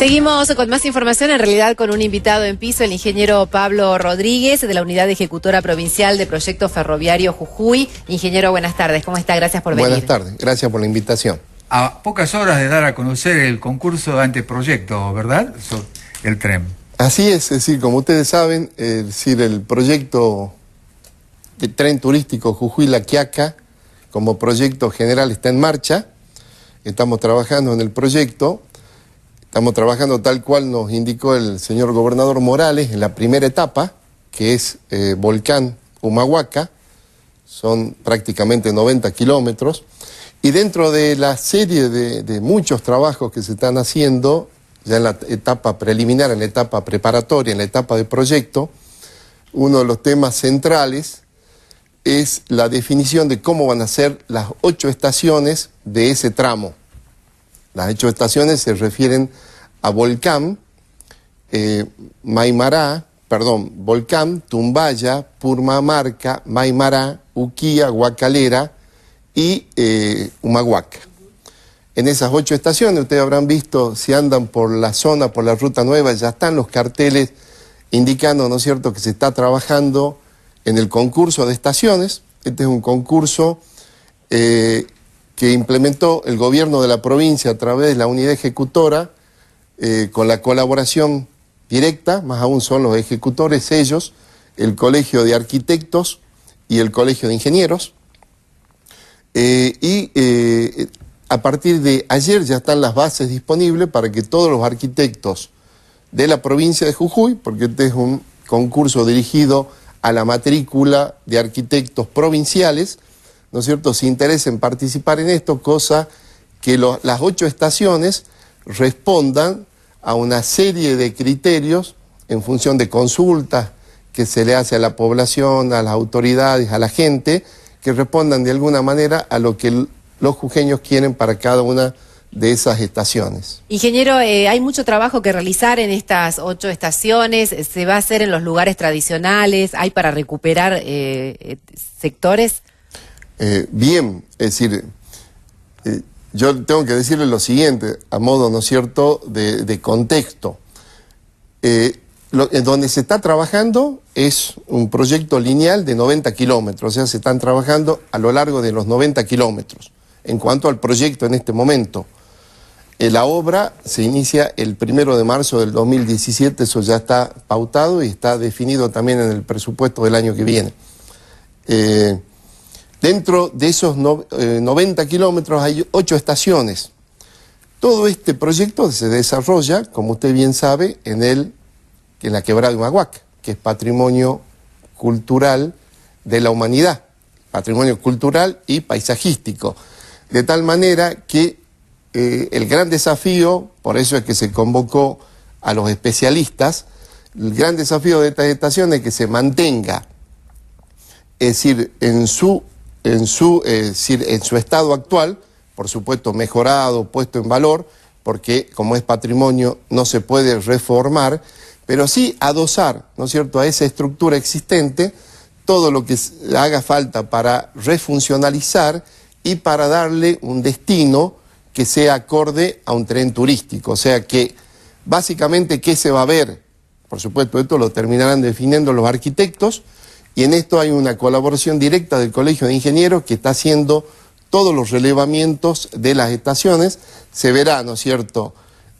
Seguimos con más información, en realidad con un invitado en piso, el ingeniero Pablo Rodríguez, de la Unidad Ejecutora Provincial de Proyecto Ferroviario Jujuy. Ingeniero, buenas tardes, ¿cómo está? Gracias por venir. Buenas tardes, gracias por la invitación. A pocas horas de dar a conocer el concurso de anteproyecto, ¿verdad? El tren. Así es decir, como ustedes saben, el proyecto de tren turístico Jujuy-La Quiaca, como proyecto general, está en marcha. Estamos trabajando en el proyecto. Estamos trabajando tal cual nos indicó el señor gobernador Morales en la primera etapa, que es Volcán Humahuaca. Son prácticamente 90 kilómetros. Y dentro de la serie de muchos trabajos que se están haciendo, ya en la etapa preliminar, en la etapa preparatoria, en la etapa de proyecto, uno de los temas centrales es la definición de cómo van a ser las 8 estaciones de ese tramo. Las 8 estaciones se refieren a Volcán, Volcán, Tumbaya, Purmamarca, Maimará, Uquía, Huacalera y Humahuaca. En esas 8 estaciones, ustedes habrán visto, si andan por la zona, por la ruta nueva, ya están los carteles indicando, ¿no es cierto?, que se está trabajando en el concurso de estaciones. Este es un concurso que implementó el gobierno de la provincia a través de la unidad ejecutora, con la colaboración directa, más aún son los ejecutores ellos, el Colegio de Arquitectos y el Colegio de Ingenieros. A partir de ayer ya están las bases disponibles para que todos los arquitectos de la provincia de Jujuy, porque este es un concurso dirigido a la matrícula de arquitectos provinciales, ¿no es cierto?, se interesa en participar en esto, cosa que las 8 estaciones respondan a una serie de criterios en función de consultas que se le hace a la población, a las autoridades, a la gente, que respondan de alguna manera a lo que los jujeños quieren para cada una de esas estaciones. Ingeniero, hay mucho trabajo que realizar en estas 8 estaciones, ¿se va a hacer en los lugares tradicionales? ¿Hay para recuperar sectores? Bien, es decir, yo tengo que decirle lo siguiente, a modo, ¿no es cierto?, de contexto. En donde se está trabajando es un proyecto lineal de 90 kilómetros, o sea, se están trabajando a lo largo de los 90 kilómetros. En cuanto al proyecto en este momento, la obra se inicia el 1 de marzo del 2017, eso ya está pautado y está definido también en el presupuesto del año que viene. Dentro de esos 90 kilómetros hay 8 estaciones. Todo este proyecto se desarrolla, como usted bien sabe, en la quebrada de Humahuaca, que es patrimonio cultural de la humanidad, patrimonio cultural y paisajístico. De tal manera que el gran desafío, por eso es que se convocó a los especialistas, el gran desafío de estas estaciones es que se mantenga, es decir, en su estado actual, por supuesto mejorado, puesto en valor, porque como es patrimonio no se puede reformar, pero sí adosar, ¿no es cierto?, a esa estructura existente todo lo que haga falta para refuncionalizar y para darle un destino que sea acorde a un tren turístico. O sea que, básicamente, ¿qué se va a ver? Por supuesto, esto lo terminarán definiendo los arquitectos, y en esto hay una colaboración directa del Colegio de Ingenieros que está haciendo todos los relevamientos de las estaciones. Se verá, ¿no es cierto?,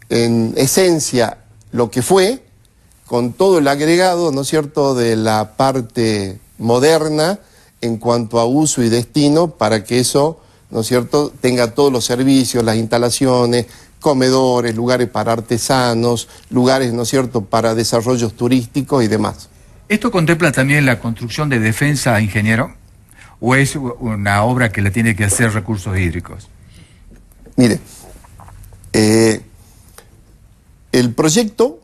en esencia lo que fue, con todo el agregado, ¿no es cierto?, de la parte moderna en cuanto a uso y destino, para que eso, ¿no es cierto?, tenga todos los servicios, las instalaciones, comedores, lugares para artesanos, lugares, ¿no es cierto?, para desarrollos turísticos y demás. ¿Esto contempla también la construcción de defensa, ingeniero? ¿O es una obra que le tiene que hacer recursos hídricos? Mire, el proyecto,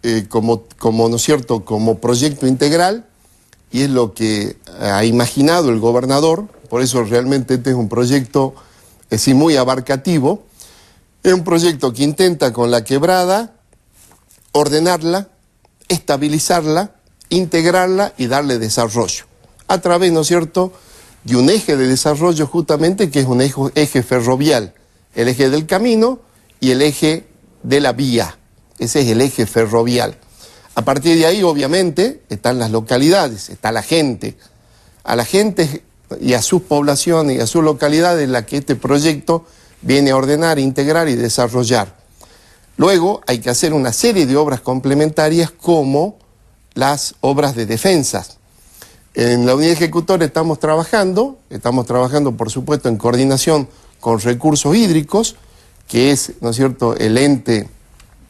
¿no es cierto?, como proyecto integral, y es lo que ha imaginado el gobernador, por eso realmente este es un proyecto muy abarcativo, es un proyecto que intenta con la quebrada ordenarla, estabilizarla, integrarla y darle desarrollo, a través, ¿no es cierto?, de un eje de desarrollo justamente que es un eje ferrovial, el eje del camino y el eje de la vía. Ese es el eje ferrovial. A partir de ahí, obviamente, están las localidades, está la gente. A la gente y a sus poblaciones y a sus localidades la que este proyecto viene a ordenar, integrar y desarrollar. Luego hay que hacer una serie de obras complementarias como las obras de defensas. En la unidad ejecutora estamos trabajando por supuesto en coordinación con Recursos Hídricos, que es, ¿no es cierto?, el ente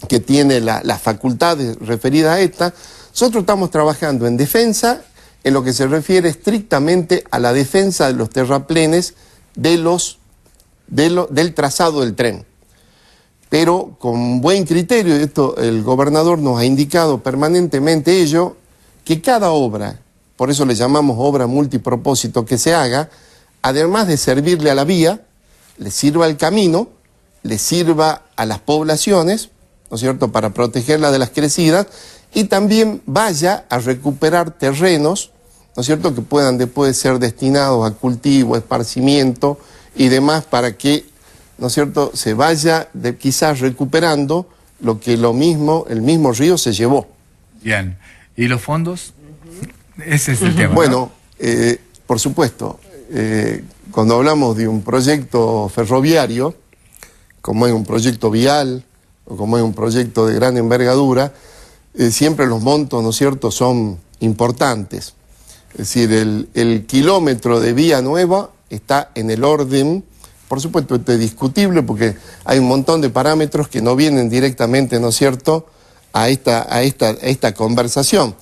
que tiene las facultades referidas a esta. Nosotros estamos trabajando en defensa en lo que se refiere estrictamente a la defensa de los terraplenes del trazado del tren. Pero con buen criterio, esto el gobernador nos ha indicado permanentemente ello, que cada obra, por eso le llamamos obra multipropósito, que se haga, además de servirle a la vía, le sirva al camino, le sirva a las poblaciones, ¿no es cierto?, para protegerla de las crecidas, y también vaya a recuperar terrenos, ¿no es cierto?, que puedan después ser destinados a cultivo, esparcimiento y demás, para que, ¿no es cierto?, se vaya quizás recuperando lo que el mismo río se llevó. Bien. ¿Y los fondos? Ese es el tema. Bueno, ¿no? Por supuesto, cuando hablamos de un proyecto ferroviario, como es un proyecto vial, o como es un proyecto de gran envergadura, siempre los montos, ¿no es cierto?, son importantes. Es decir, el kilómetro de vía nueva está en el orden, por supuesto esto es discutible porque hay un montón de parámetros que no vienen directamente, ¿no es cierto?, a esta conversación,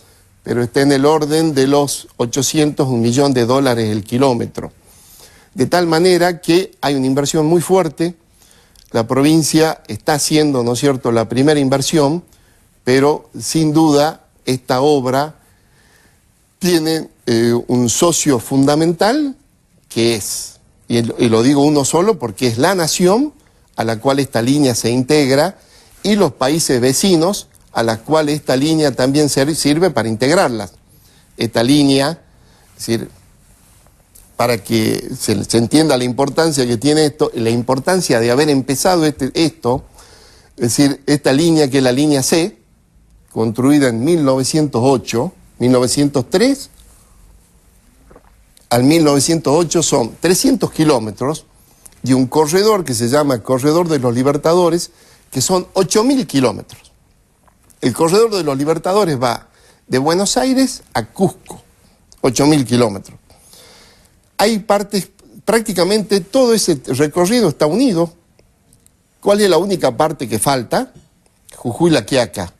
pero está en el orden de los 800, $1 millón el kilómetro. De tal manera que hay una inversión muy fuerte. La provincia está haciendo, ¿no es cierto?, la primera inversión, pero sin duda esta obra tiene un socio fundamental que es, y lo digo uno solo porque es la nación a la cual esta línea se integra y los países vecinos a la cual esta línea también sirve para integrarlas. Esta línea, es decir, para que se entienda la importancia que tiene esto, la importancia de haber empezado esto, es decir, esta línea que es la línea C, construida en 1903 al 1908 son 300 kilómetros y un corredor que se llama Corredor de los Libertadores, que son 8.000 kilómetros. El Corredor de los Libertadores va de Buenos Aires a Cusco, 8.000 kilómetros. Hay partes, prácticamente todo ese recorrido está unido. ¿Cuál es la única parte que falta? Jujuy-La Quiaca.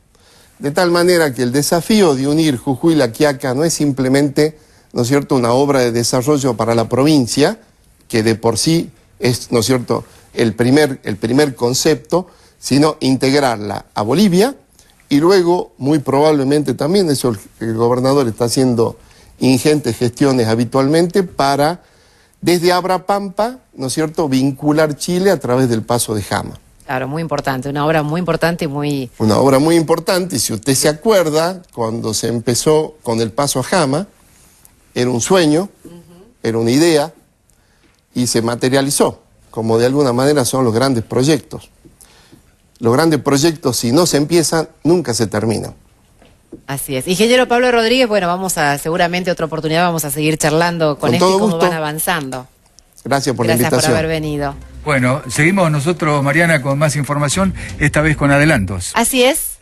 De tal manera que el desafío de unir Jujuy-La Quiaca no es simplemente, ¿no es cierto?, una obra de desarrollo para la provincia, que de por sí es, ¿no es cierto?, el primer concepto, sino integrarla a Bolivia y luego, muy probablemente también, eso el gobernador está haciendo ingentes gestiones habitualmente para, desde Abrapampa, ¿no es cierto?, vincular Chile a través del paso de Jama. Claro, muy importante, una obra muy importante y muy... Una obra muy importante, y si usted se acuerda, cuando se empezó con el paso a Jama, era un sueño, era una idea, y se materializó, como de alguna manera son los grandes proyectos. Los grandes proyectos, si no se empiezan, nunca se terminan. Así es. Ingeniero Pablo Rodríguez, bueno, seguramente otra oportunidad vamos a seguir charlando con esto y cómo van avanzando. Gracias por la invitación. Gracias por haber venido. Bueno, seguimos nosotros, Mariana, con más información, esta vez con adelantos. Así es.